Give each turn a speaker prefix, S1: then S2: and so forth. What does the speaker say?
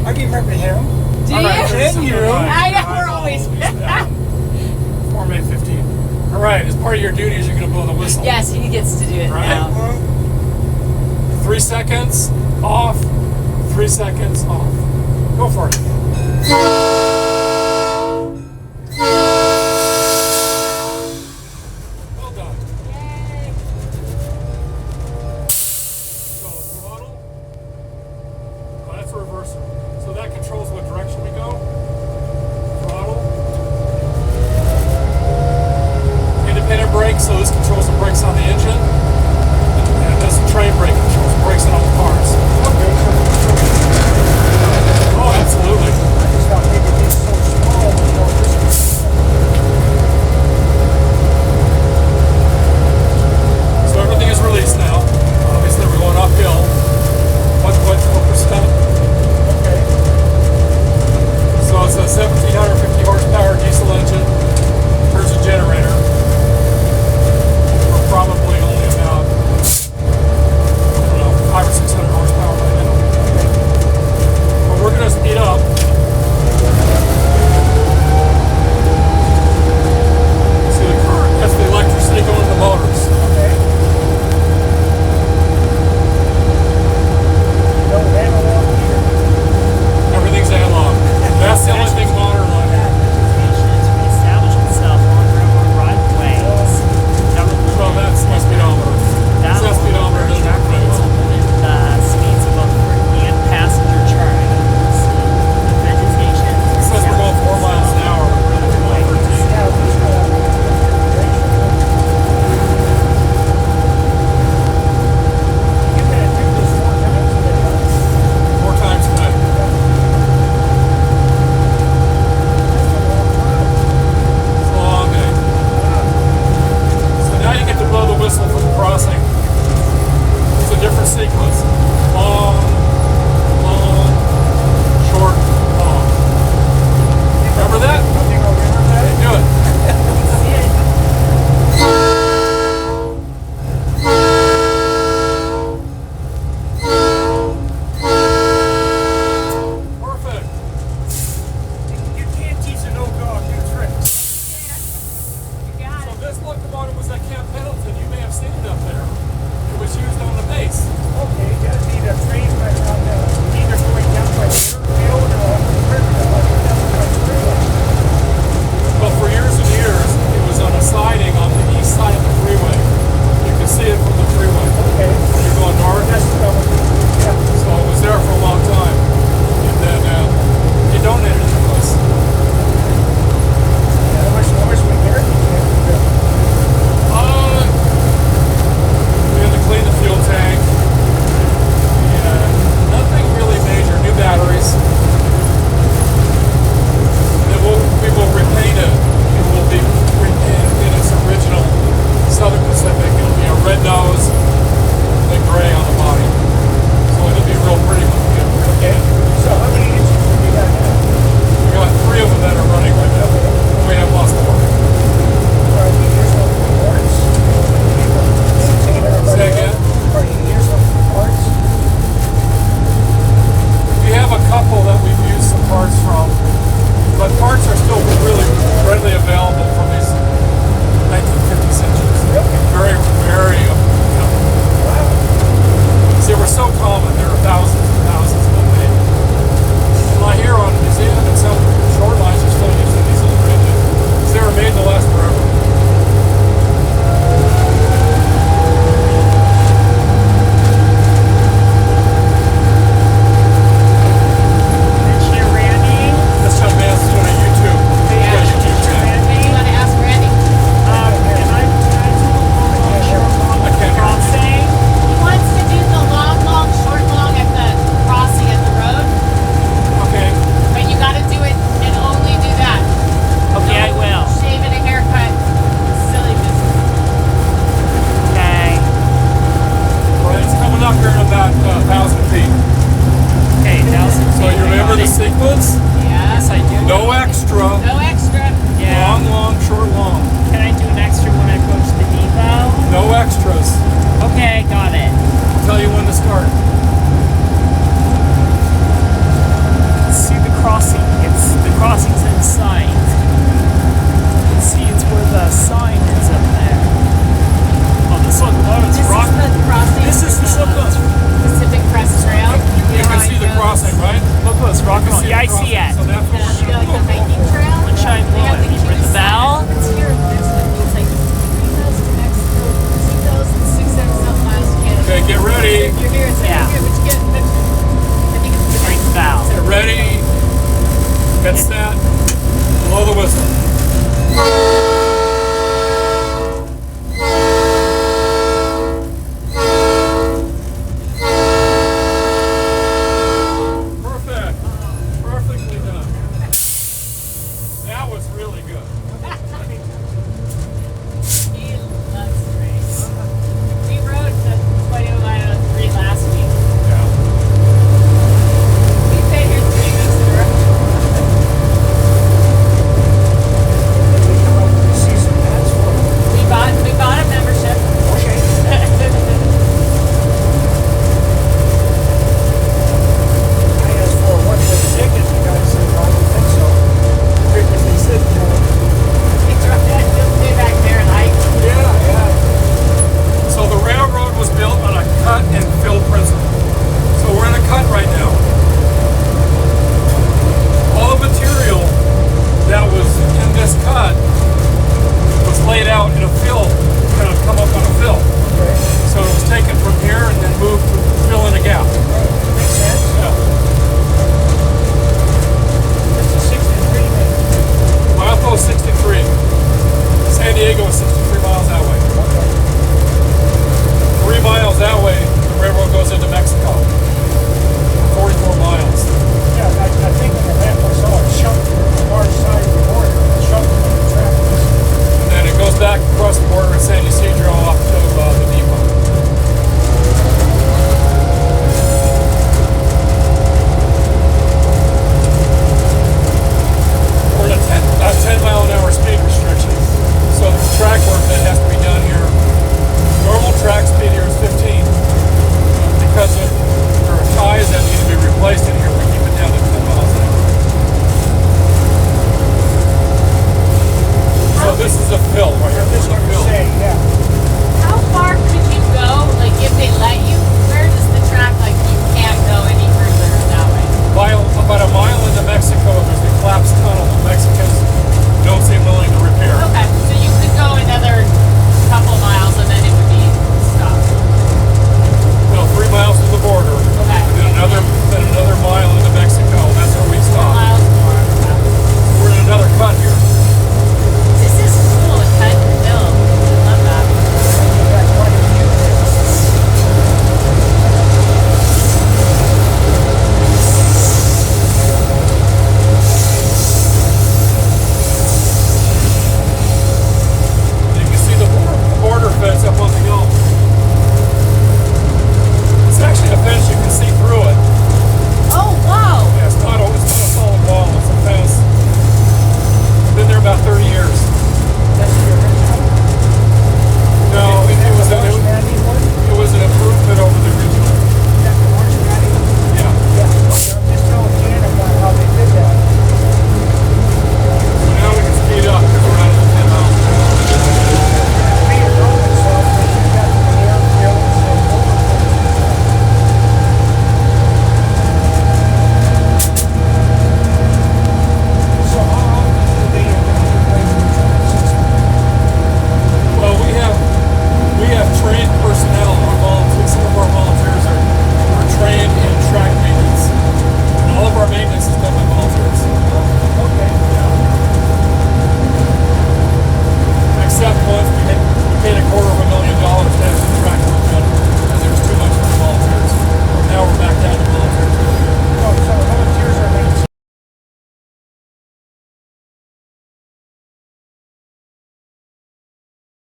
S1: I can remember him.
S2: Do
S3: All
S2: you?
S3: right,
S1: Can you?
S2: I know, we're always...
S3: Form A15. All right, as part of your duties, you're going to blow the whistle.
S2: Yes, he gets to do it
S3: Right.
S2: now.
S3: 3 seconds, off. 3 seconds, off. Go for it. Well done.
S2: Yay.
S3: So throttle. Oh, that's a reverser. So that controls what direction we go. Throttle. Independent brake, so this controls the brakes on the engine. And this train brake controls the brakes on all the cars. Oh, absolutely.
S1: I just thought maybe
S3: release that, blow the whistle. Perfect. Perfectly done. That was really good.